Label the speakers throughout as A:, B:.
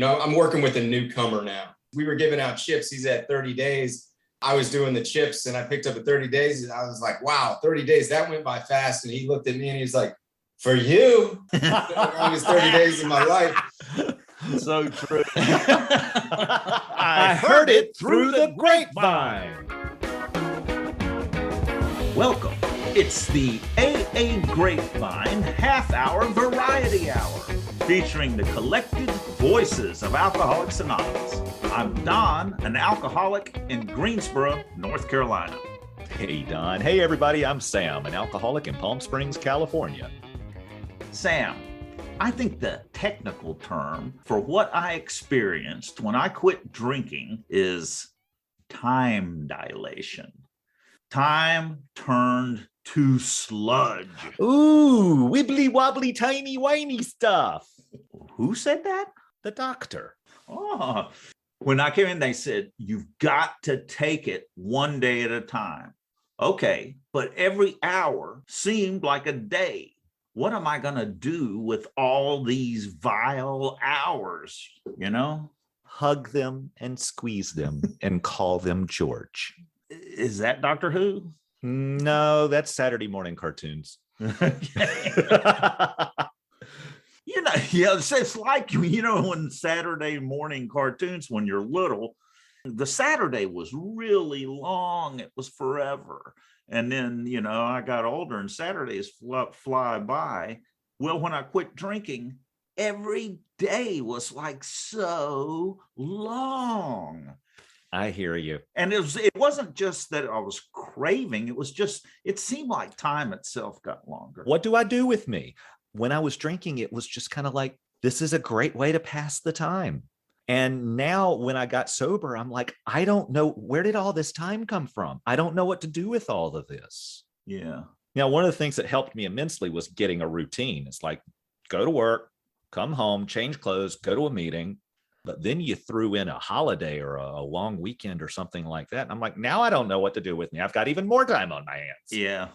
A: I'm working with a newcomer now. We were giving out chips. He's at 30 days. I was doing the chips and I picked up at 30 days. And I was like, wow, 30 days, that went by fast. And he looked at me and he's like, for you, the longest 30 days of my life.
B: So true.
C: I heard it through the grapevine.
B: Welcome. It's the AA Grapevine half-hour variety hour, featuring the collected voices of Alcoholics Anonymous. I'm Don, an alcoholic in Greensboro, North Carolina.
C: Hey, Don. Hey, everybody. I'm Sam, an alcoholic in Palm Springs, California.
B: Sam, I think the technical term for what I experienced when I quit drinking is time dilation. Time turned to sludge.
C: Ooh, wibbly wobbly, tiny whiny stuff.
B: Who said that?
C: The doctor.
B: Oh, when I came in, they said, you've got to take it one day at a time. Okay, but every hour seemed like a day. What am I going to do with all these vile hours,
C: Hug them and squeeze them and call them George.
B: Is that Doctor Who?
C: No, that's Saturday morning cartoons.
B: It's like, when Saturday morning cartoons, when you're little, the Saturday was really long. It was forever. And then, I got older and Saturdays fly by. Well, when I quit drinking, every day was like so long.
C: I hear you.
B: And it wasn't just that I was craving. It was just, it seemed like time itself got longer.
C: What do I do with me? When I was drinking, it was just kind of like, this is a great way to pass the time. And now when I got sober, I'm like, I don't know, where did all this time come from? I don't know what to do with all of this.
B: Yeah.
C: Now, one of the things that helped me immensely was getting a routine. It's like, go to work, come home, change clothes, go to a meeting. But then you threw in a holiday or a long weekend or something like that. And I'm like, now I don't know what to do with me. I've got even more time on my hands.
B: Yeah.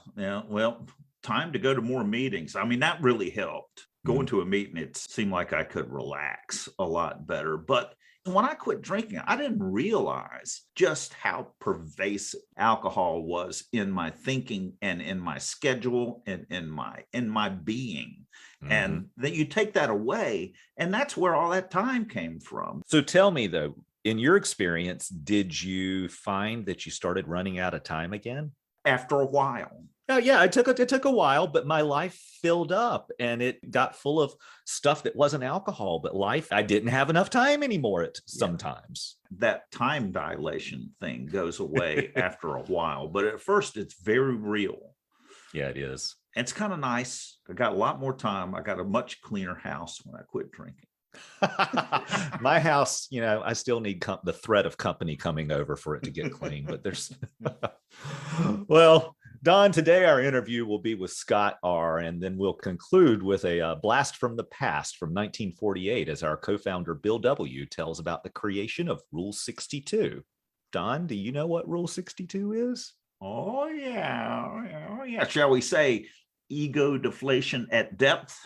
B: Well, time to go to more meetings. I mean, that really helped. Going to a meeting, it seemed like I could relax a lot better. But when I quit drinking, I didn't realize just how pervasive alcohol was in my thinking and in my schedule and in my being. Mm-hmm. And that you take that away, and that's where all that time came from.
C: So tell me, though, in your experience, did you find that you started running out of time again?
B: After a while.
C: Oh, yeah, it took a while, but my life filled up and it got full of stuff that wasn't alcohol, but life, I didn't have enough time anymore sometimes.
B: That time dilation thing goes away after a while, but at first it's very real.
C: Yeah, it is.
B: It's kind of nice. I got a lot more time. I got a much cleaner house when I quit drinking.
C: My house, I still need the threat of company coming over for it to get clean, but there's well, Don, today our interview will be with Scott R., and then we'll conclude with a blast from the past from 1948 as our co-founder Bill W. tells about the creation of Rule 62. Don, do you know what Rule 62 is?
B: Oh, yeah. Shall we say ego deflation at depth?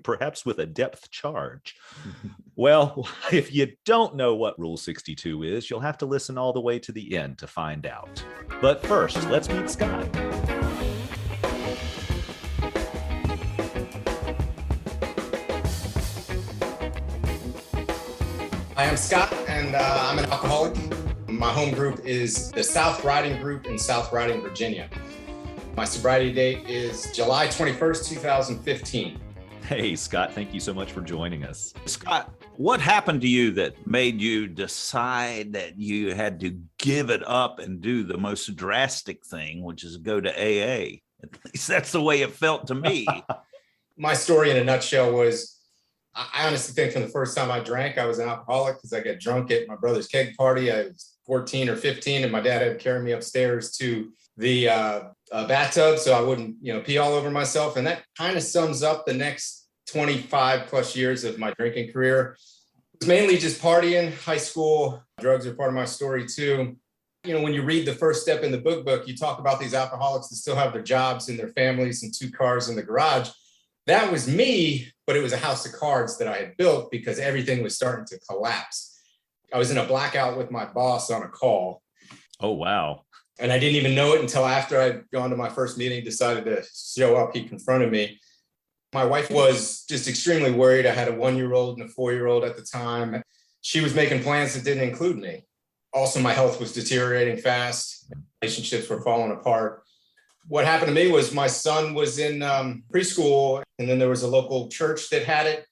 C: Perhaps with a depth charge. Well, if you don't know what Rule 62 is, you'll have to listen all the way to the end to find out. But first, let's meet Scott.
A: I am Scott, and I'm an alcoholic. My home group is the South Riding Group in South Riding, Virginia. My sobriety date is July 21st, 2015.
C: Hey, Scott, thank you so much for joining us.
B: Scott, what happened to you that made you decide that you had to give it up and do the most drastic thing, which is go to AA? At least that's the way it felt to me.
A: My story in a nutshell was, I honestly think from the first time I drank, I was an alcoholic because I got drunk at my brother's keg party. I was 14 or 15, and my dad had to carry me upstairs to the bathtub so I wouldn't, pee all over myself. And that kind of sums up the next 25 plus years of my drinking career. It was mainly just partying, high school. Drugs are part of my story too. When you read the first step in the book, you talk about these alcoholics that still have their jobs and their families and 2 cars in the garage. That was me, but it was a house of cards that I had built because everything was starting to collapse. I was in a blackout with my boss on a call.
C: Oh, wow.
A: And I didn't even know it until after I'd gone to my first meeting, decided to show up. He confronted me. My wife was just extremely worried. I had a 1-year-old and a 4-year-old at the time. She was making plans that didn't include me. Also, my health was deteriorating fast. Relationships were falling apart. What happened to me was my son was in preschool, and then there was a local church that had it,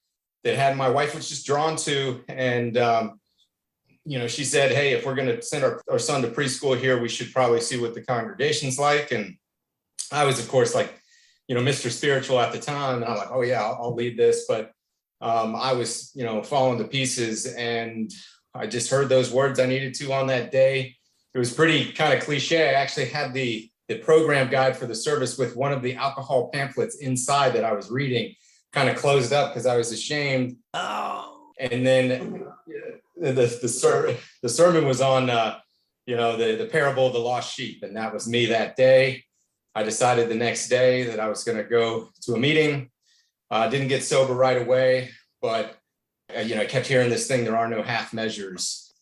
A: my wife was just drawn to. And, she said, hey, if we're going to send our son to preschool here, we should probably see what the congregation's like. And I was, of course, like, Mr. Spiritual at the time. And I'm like, oh yeah, I'll lead this. But I was, falling to pieces, and I just heard those words I needed to on that day. It was pretty kind of cliche. I actually had the program guide for the service with one of the alcohol pamphlets inside that I was reading, kind of closed up because I was ashamed.
B: Oh.
A: And then the sermon was on, the parable of the lost sheep. And that was me that day. I decided the next day that I was going to go to a meeting. Didn't get sober right away, but, I kept hearing this thing, there are no half measures.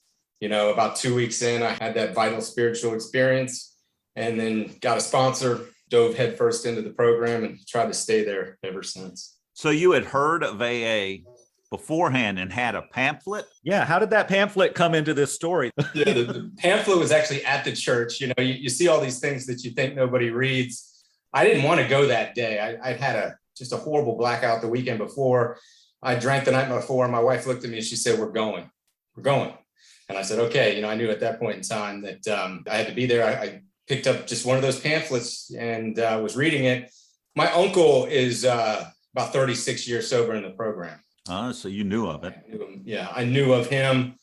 A: About 2 weeks in, I had that vital spiritual experience, and then got a sponsor, dove headfirst into the program, and tried to stay there ever since.
B: So you had heard of AA beforehand and had a pamphlet?
C: Yeah. How did that pamphlet come into this story?
A: Yeah, the pamphlet was actually at the church. You see all these things that you think nobody reads. I didn't want to go that day. I'd had just a horrible blackout the weekend before. I drank the night before. My wife looked at me and she said, we're going. And I said, okay. I knew at that point in time that I had to be there. I picked up just one of those pamphlets and was reading it. My uncle is about 36 years sober in the program.
B: So you knew of it.
A: I knew of him.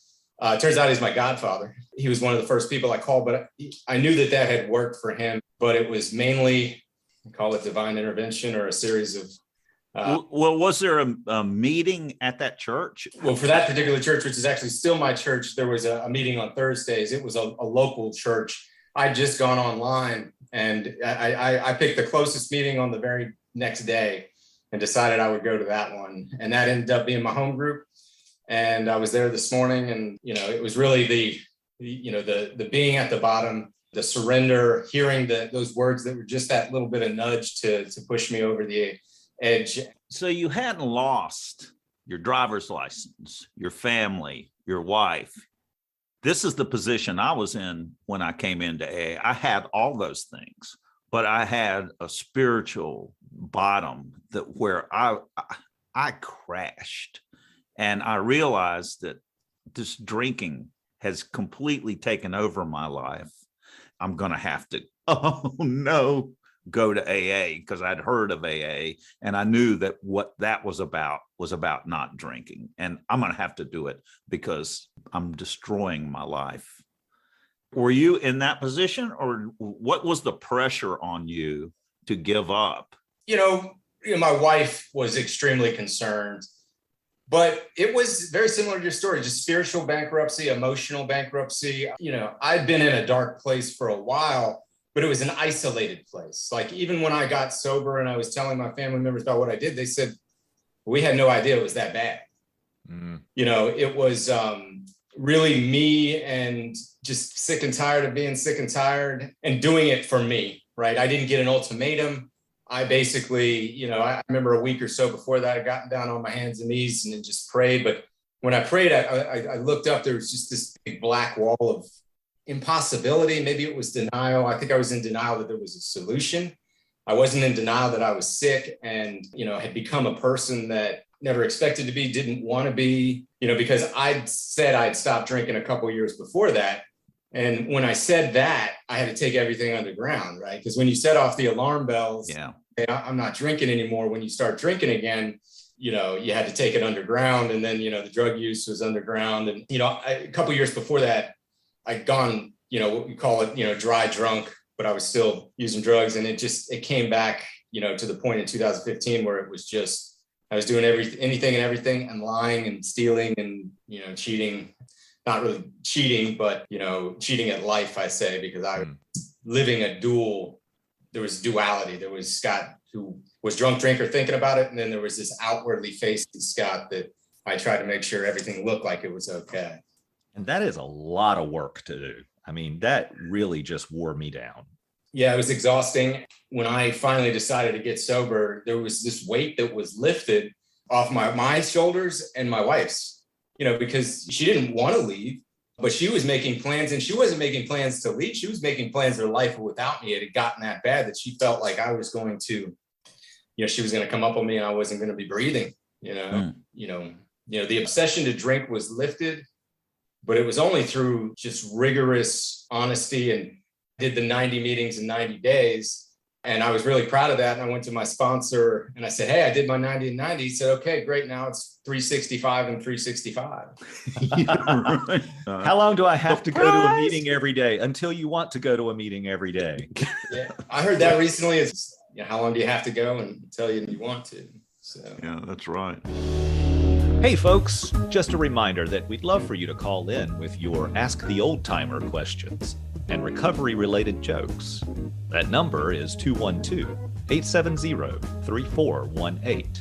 A: Turns out he's my godfather. He was one of the first people I called, but I knew that had worked for him. But it was mainly, call it divine intervention, or a series of.
B: Well, was there a meeting at that church?
A: Well, for that particular church, which is actually still my church, there was a meeting on Thursdays. It was a local church. I'd just gone online, and I picked the closest meeting on the very next day and decided I would go to that one. And that ended up being my home group. And I was there this morning, and, it was really the being at the bottom, the surrender, hearing those words that were just that little bit of nudge to push me over the edge.
B: So you hadn't lost your driver's license, your family, your wife. This is the position I was in when I came into AA. I had all those things, but I had a spiritual bottom where I crashed, and I realized that this drinking has completely taken over my life. I'm going to have to, go to AA, because I'd heard of AA and I knew that what that was about not drinking. And I'm going to have to do it because I'm destroying my life. Were you in that position, or what was the pressure on you to give up?
A: My wife was extremely concerned, but it was very similar to your story, just spiritual bankruptcy, emotional bankruptcy. I'd been in a dark place for a while, but it was an isolated place. Like, even when I got sober and I was telling my family members about what I did, they said, we had no idea it was that bad. Mm. It was really me, and just sick and tired of being sick and tired and doing it for me, right? I didn't get an ultimatum. I basically, I remember a week or so before that, I got down on my hands and knees and just prayed. But when I prayed, I looked up, there was just this big black wall of impossibility. Maybe it was denial. I think I was in denial that there was a solution. I wasn't in denial that I was sick and, had become a person that never expected to be, didn't want to be, because I'd said I'd stopped drinking a couple of years before that. And when I said that, I had to take everything underground, right? Because when you set off the alarm bells, hey, I'm not drinking anymore. When you start drinking again, you had to take it underground. And then, the drug use was underground. And, a couple of years before that, I'd gone, what we call it, dry drunk, but I was still using drugs. And it came back, to the point in 2015 where it was just, I was doing anything and everything, and lying and stealing and, cheating. Not really cheating, but, cheating at life, I say, because I was living there was duality. There was Scott, who was drunk drinker thinking about it. And then there was this outwardly facing Scott that I tried to make sure everything looked like it was okay.
C: And that is a lot of work to do. I mean, that really just wore me down.
A: Yeah, it was exhausting. When I finally decided to get sober, there was this weight that was lifted off my shoulders and my wife's, because she didn't want to leave, but she was making plans, and she wasn't making plans to leave. She was making plans her life without me. It had gotten that bad that she felt like I was going to, she was going to come up on me and I wasn't going to be breathing, the obsession to drink was lifted, but it was only through just rigorous honesty, and did the 90 meetings in 90 days. And I was really proud of that. And I went to my sponsor and I said, hey, I did my 90 and 90. He said, okay, great. Now it's 365 and 365.
C: How long do I have to go to a meeting every day? Until you want to go to a meeting every day.
A: Yeah, I heard that recently. Is how long do you have to go, and tell you want to. So
B: yeah, that's right.
C: Hey folks, just a reminder that we'd love for you to call in with your Ask the Old Timer questions and recovery-related jokes. That number is 212-870-3418.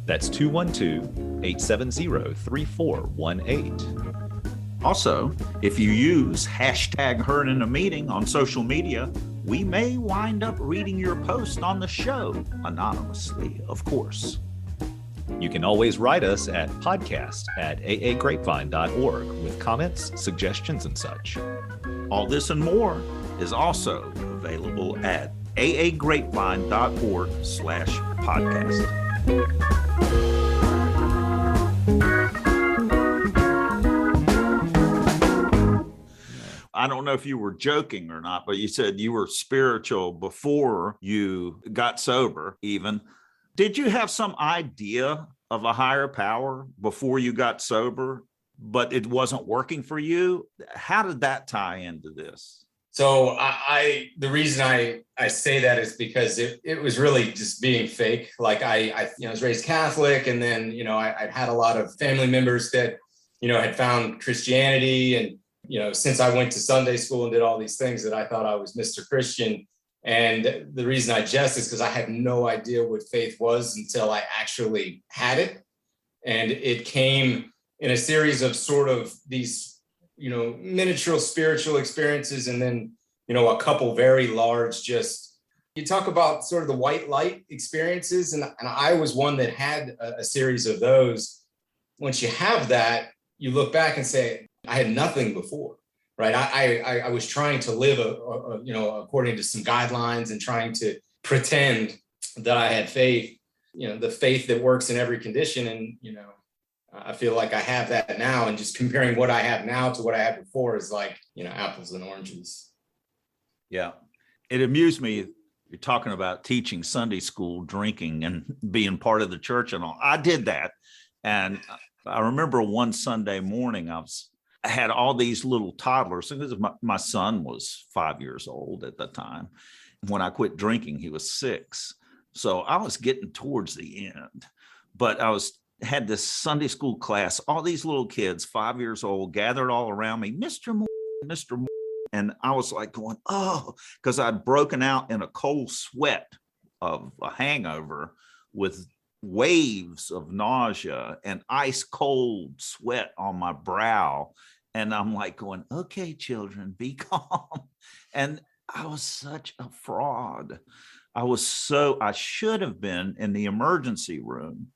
C: That's 212-870-3418.
B: Also, if you use hashtag Heard in a Meeting on social media, we may wind up reading your post on the show, anonymously, of course.
C: You can always write us at podcast@aagrapevine.org with comments, suggestions, and such.
B: All this and more is also available at aagrapevine.org/podcast. I don't know if you were joking or not, but you said you were spiritual before you got sober even. Did you have some idea of a higher power before you got sober, but it wasn't working for you? How did that tie into this?
A: So the reason I say that is because it was really just being fake. Like I was raised Catholic, and then, I had a lot of family members that, had found Christianity, and, since I went to Sunday school and did all these things, that I thought I was Mr. Christian. And the reason I jest is because I had no idea what faith was until I actually had it. And it came in a series of sort of these, miniature spiritual experiences. And then, a couple very large, you talk about sort of the white light experiences. And I was one that had a series of those. Once you have that, you look back and say, I had nothing before. Right. I was trying to live, according to some guidelines, and trying to pretend that I had faith, the faith that works in every condition. And, I feel like I have that now. And just comparing what I have now to what I had before is like, apples and oranges.
B: Yeah. It amused me. You're talking about teaching Sunday school, drinking, and being part of the church and all. I did that. And I remember one Sunday morning, I had all these little toddlers. And my son was 5 years old at the time. When I quit drinking, he was 6. So I was getting towards the end, but had this Sunday school class, all these little kids, 5 years old, gathered all around me, Mr. Moore, Mr. Moore. And I was like going, oh, because I'd broken out in a cold sweat of a hangover with waves of nausea and ice cold sweat on my brow. And I'm like going, okay, children, be calm. And I was such a fraud. I should have been in the emergency room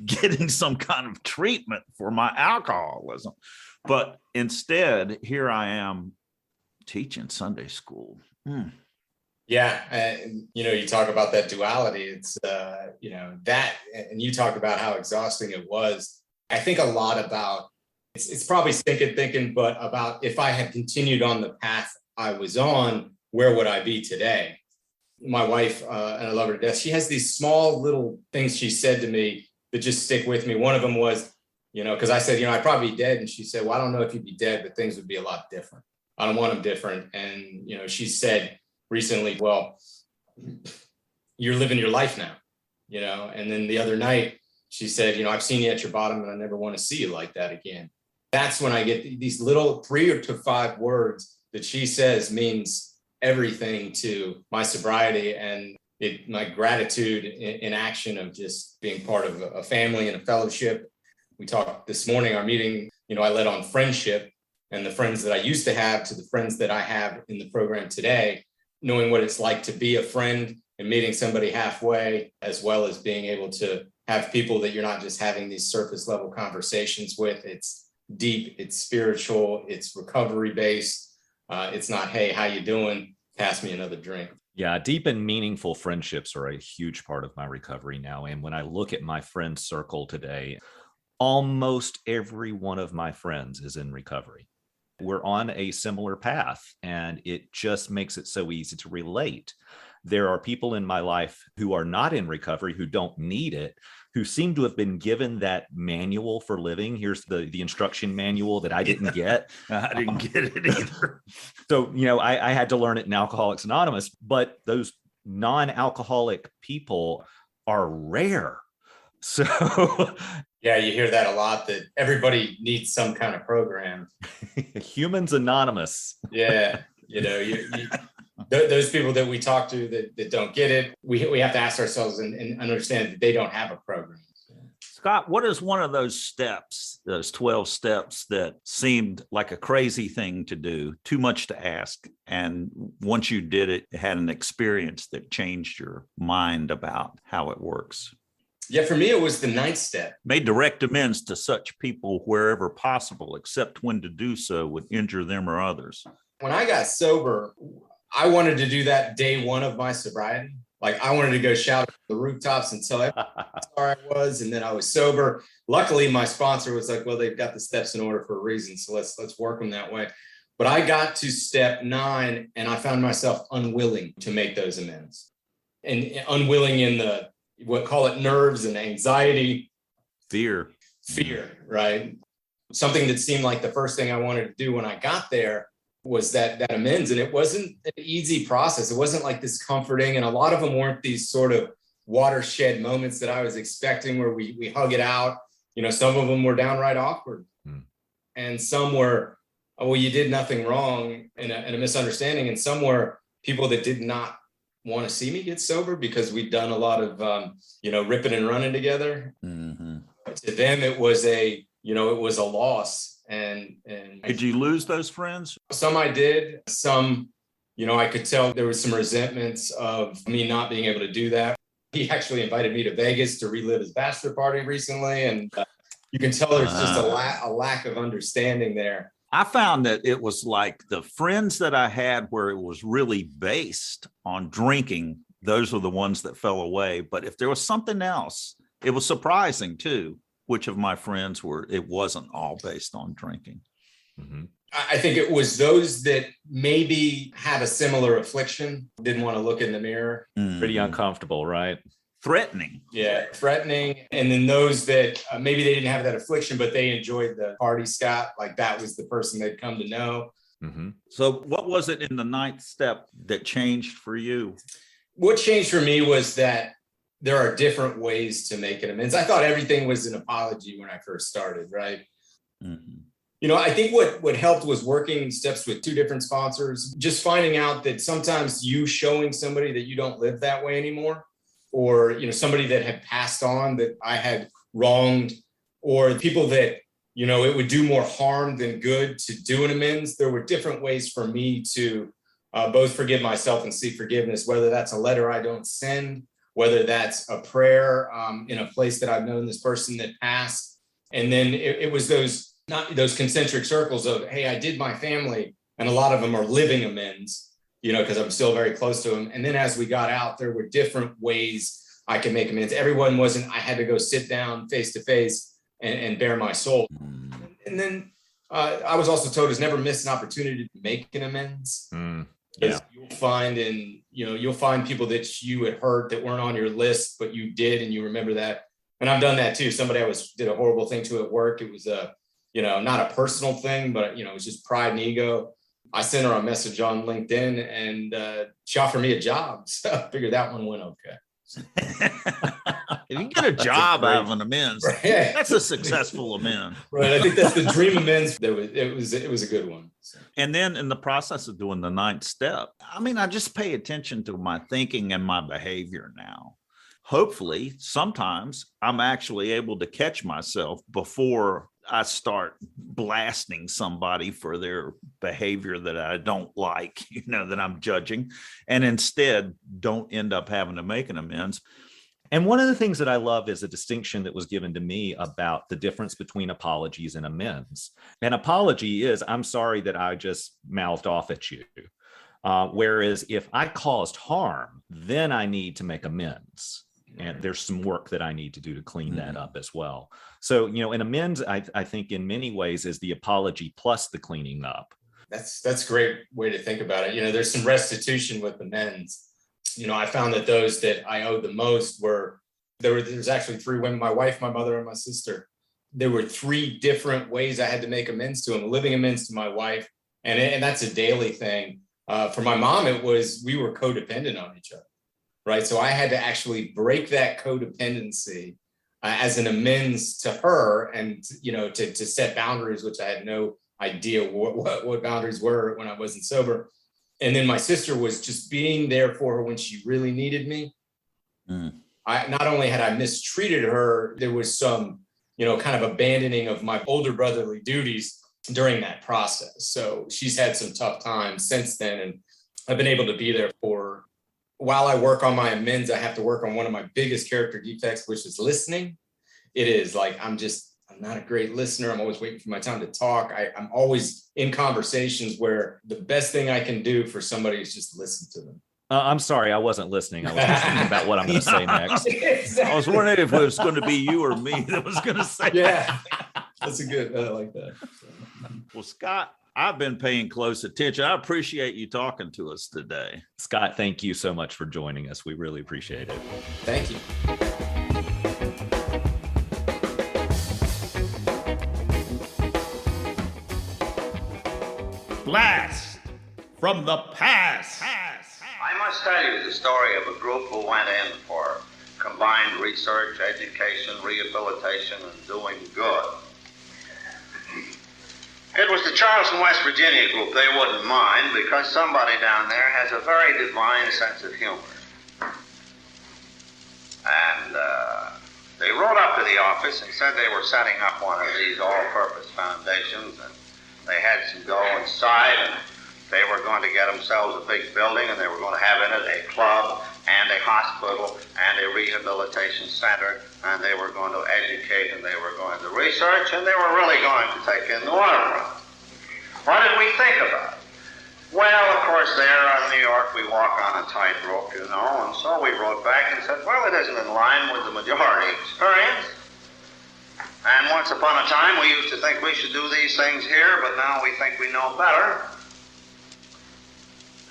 B: getting some kind of treatment for my alcoholism. But instead, here I am teaching Sunday school.
A: Yeah. You talk about that duality. It's, that, and you talk about how exhausting it was. I think a lot about, it's probably stinking thinking, but about if I had continued on the path I was on, where would I be today? My wife, and I love her to death, she has these small little things she said to me that just stick with me. One of them was, because I said, I'd probably be dead. And she said, well, I don't know if you'd be dead, but things would be a lot different. I don't want them different. And, she said recently, well, you're living your life now, and then the other night she said, I've seen you at your bottom and I never want to see you like that again. That's when I get these little 3 to 5 words that she says means everything to my sobriety. And my gratitude in action of just being part of a family and a fellowship. We talked this morning, our meeting, I led on friendship, and the friends that I used to have to the friends that I have in the program today, knowing what it's like to be a friend and meeting somebody halfway, as well as being able to have people that you're not just having these surface level conversations with. It's deep, it's spiritual, it's recovery based. It's not, hey, how you doing? Pass me another drink.
C: Yeah, deep and meaningful friendships are a huge part of my recovery now. And when I look at my friend circle today, almost every one of my friends is in recovery. We're on a similar path, and it just makes it so easy to relate. There are people in my life who are not in recovery, who don't need it, who seem to have been given that manual for living. Here's the instruction manual that I didn't get.
B: I didn't get it either.
C: So, I had to learn it in Alcoholics Anonymous, but those non-alcoholic people are rare. So
A: yeah, you hear that a lot, that everybody needs some kind of program.
C: Humans Anonymous.
A: Yeah. Those people that we talk to that don't get it, we have to ask ourselves and understand that they don't have a program.
B: Scott, what is one of those steps, those 12 steps that seemed like a crazy thing to do, too much to ask? And once you did it, had an experience that changed your mind about how it works?
A: Yeah, for me, it was the 9th step.
B: Made direct amends to such people wherever possible, except when to do so would injure them or others.
A: When I got sober, I wanted to do that day one of my sobriety. Like, I wanted to go shout at the rooftops and tell everyone how sorry I was, and then I was sober. Luckily, my sponsor was like, well, they've got the steps in order for a reason, so let's work them that way. But I got to step 9, and I found myself unwilling to make those amends. And unwilling in the, what call it, nerves and anxiety.
B: Fear,
A: right? Something that seemed like the first thing I wanted to do when I got there was that amends. And it wasn't an easy process. It wasn't like this comforting. And a lot of them weren't these sort of watershed moments that I was expecting where we hug it out. Some of them were downright awkward. And some were, oh, well, you did nothing wrong, and a misunderstanding. And some were people that did not want to see me get sober because we'd done a lot of, ripping and running together.
B: Mm-hmm.
A: To them, it was a loss. And
B: did you lose those friends?
A: Some I did. Some, I could tell there was some resentments of me not being able to do that. He actually invited me to Vegas to relive his bachelor party recently. And you can tell there's just a lack of understanding there.
B: I found that it was like the friends that I had where it was really based on drinking, those were the ones that fell away. But if there was something else, it was surprising too, which of my friends it wasn't all based on drinking.
C: Mm-hmm.
A: I think it was those that maybe had a similar affliction, didn't want to look in the mirror.
B: Mm-hmm.
C: Pretty uncomfortable, right?
B: Threatening.
A: Yeah, threatening. And then those that maybe they didn't have that affliction, but they enjoyed the party, Scott. Like, that was the person they'd come to know.
C: Mm-hmm.
B: So what was it in the 9th step that changed for you?
A: What changed for me was that there are different ways to make an amends. I thought everything was an apology when I first started, right?
B: Mm-hmm.
A: I think what helped was working steps with 2 different sponsors, just finding out that sometimes you showing somebody that you don't live that way anymore, or, somebody that had passed on that I had wronged, or people that, it would do more harm than good to do an amends. There were different ways for me to both forgive myself and seek forgiveness, whether that's a letter I don't send, whether that's a prayer in a place that I've known this person that passed. And then it was not those concentric circles of, hey, I did my family, and a lot of them are living amends, because I'm still very close to them. And then as we got out, there were different ways I could make amends. Everyone wasn't, I had to go sit down face to face and bare my soul. And then I was also told is never miss an opportunity to make an amends.
C: Yeah.
A: You'll find you'll find people that you had hurt that weren't on your list, but you did, and you remember that. And I've done that too. Somebody did a horrible thing to at work. It was not a personal thing, but it was just pride and ego. I sent her a message on LinkedIn, and she offered me a job. So I figured that one went okay.
B: If you get a job out of an amends,
A: Right.
B: that's a successful amend.
A: Right. I think that's the dream amends. It was a good one. So.
B: And then in the process of doing the ninth step, I mean, I just pay attention to my thinking and my behavior now. Hopefully, sometimes I'm actually able to catch myself before I start blasting somebody for their behavior that I don't like, that I'm judging, and instead don't end up having to make an amends.
C: And one of the things that I love is a distinction that was given to me about the difference between apologies and amends. An apology is, I'm sorry that I just mouthed off at you. Whereas if I caused harm, then I need to make amends. And there's some work that I need to do to clean that up as well. So, an amends, I think in many ways is the apology plus the cleaning up.
A: That's a great way to think about it. There's some restitution with amends. I found that those that I owed the most there's actually three women, my wife, my mother, and my sister. There were three different ways I had to make amends to them, living amends to my wife. And that's a daily thing. For my mom, we were codependent on each other. Right. So I had to actually break that codependency as an amends to her and, to set boundaries, which I had no idea what boundaries were when I wasn't sober. And then my sister was just being there for her when she really needed me. Not only had I mistreated her, there was some, kind of abandoning of my older brotherly duties during that process. So she's had some tough times since then. And I've been able to be there for her. While I work on my amends, I have to work on one of my biggest character defects, which is listening. It is like, I'm not a great listener. I'm always waiting for my time to talk. I'm always in conversations where the best thing I can do for somebody is just listen to them.
C: I'm sorry, I wasn't listening. I was thinking about what I'm going to say next.
A: Exactly.
B: I was wondering if it was going to be you or me that was going to say
A: that. That's a good, I like that.
B: Well, Scott, I've been paying close attention. I appreciate you talking to us today.
C: Scott, thank you so much for joining us. We really appreciate it.
A: Thank you.
B: Blast from the past.
D: I must tell you the story of a group who went in for combined research, education, rehabilitation, and doing good. It was the Charleston, West Virginia group. They wouldn't mind because somebody down there has a very divine sense of humor. And they rode up to the office and said they were setting up one of these all-purpose foundations, and they had to go inside, and they were going to get themselves a big building, and they were going to have in it a club and a hospital and a rehabilitation center, and they were going to educate, and they were going to research, and they were really going to take in the waterfront. What did we think about it? Well, of course, there in New York, we walk on a tightrope, and so we wrote back and said, well, it isn't in line with the majority experience. And once upon a time, we used to think we should do these things here, but now we think we know better.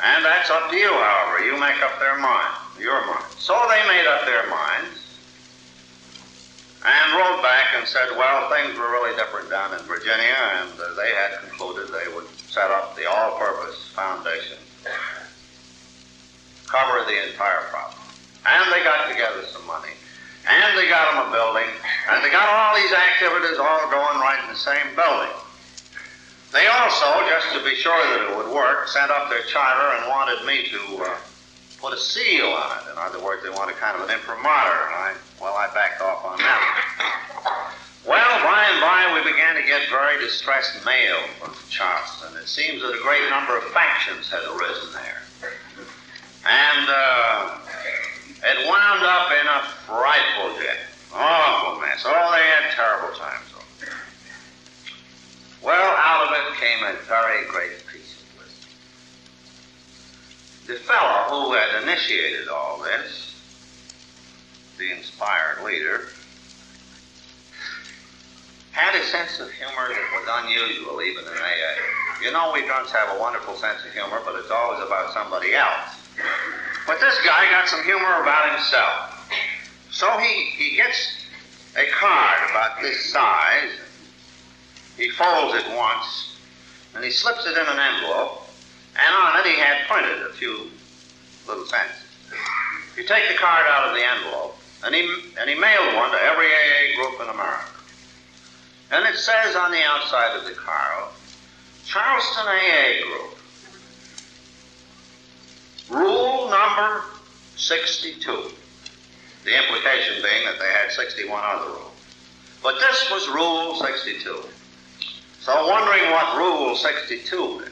D: And that's up to you, however. You make up your mind. So they made up their minds and wrote back and said, well, things were really different down in Virginia, and they had concluded they would set up the all-purpose foundation, cover the entire problem. And they got together some money, and they got them a building, and they got all these activities all going right in the same building. They also, just to be sure that it would work, sent up their charter and wanted me to put a seal on it. In other words, they wanted kind of an imprimatur, and I backed off on that. Well, by and by, we began to get very distressed mail from Charleston. It seems that a great number of factions had arisen there. And it wound up in a frightful jam. Awful mess. Oh, they had terrible times. Well, out of it came a very great piece of wisdom. The fellow who had initiated all this, the inspired leader, had a sense of humor that was unusual even in AA. We drunks have a wonderful sense of humor, but it's always about somebody else. But this guy got some humor about himself. So he gets a card about this size. He folds it once, and he slips it in an envelope, and on it he had printed a few little sentences. You take the card out of the envelope, And he mailed one to every AA group in America. And it says on the outside of the card, Charleston AA Group, rule number 62. The implication being that they had 61 other rules. But this was rule 62. So wondering what rule 62 is,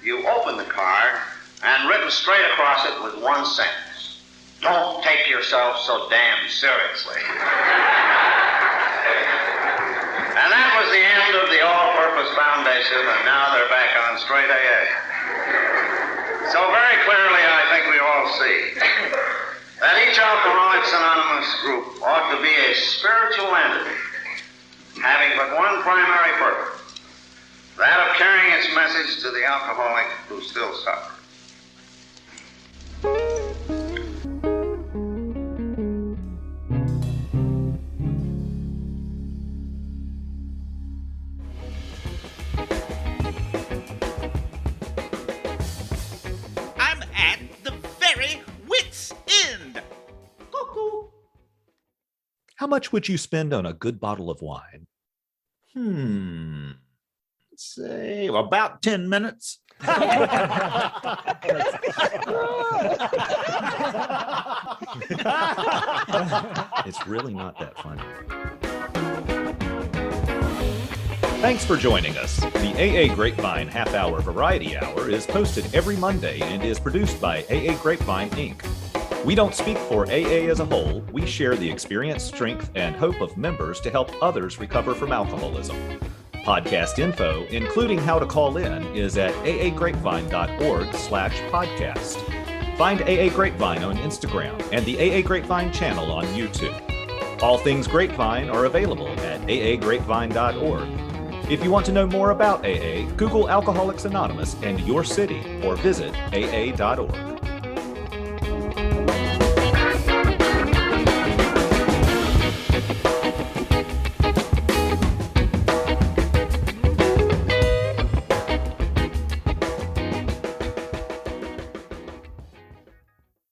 D: you open the card and written straight across it with one sentence: don't take yourself so damn seriously. And that was the end of the All-Purpose Foundation, and now they're back on straight AA. So very clearly, I think we all see that each Alcoholics Anonymous group ought to be a spiritual entity having but one primary purpose, that of carrying its message to the alcoholic who still suffers.
E: I'm at the very wit's end. Cuckoo.
C: How much would you spend on a good bottle of wine?
B: Say about 10 minutes.
C: It's really not that funny. Thanks for joining us. The AA Grapevine Half-Hour Variety Hour is posted every Monday and is produced by AA Grapevine, Inc. We don't speak for AA as a whole. We share the experience, strength, and hope of members to help others recover from alcoholism. Podcast info, including how to call in, is at aagrapevine.org/podcast. Find AA Grapevine on Instagram and the AA Grapevine channel on YouTube. All things Grapevine are available at aagrapevine.org. If you want to know more about AA, Google Alcoholics Anonymous and your city or visit aa.org.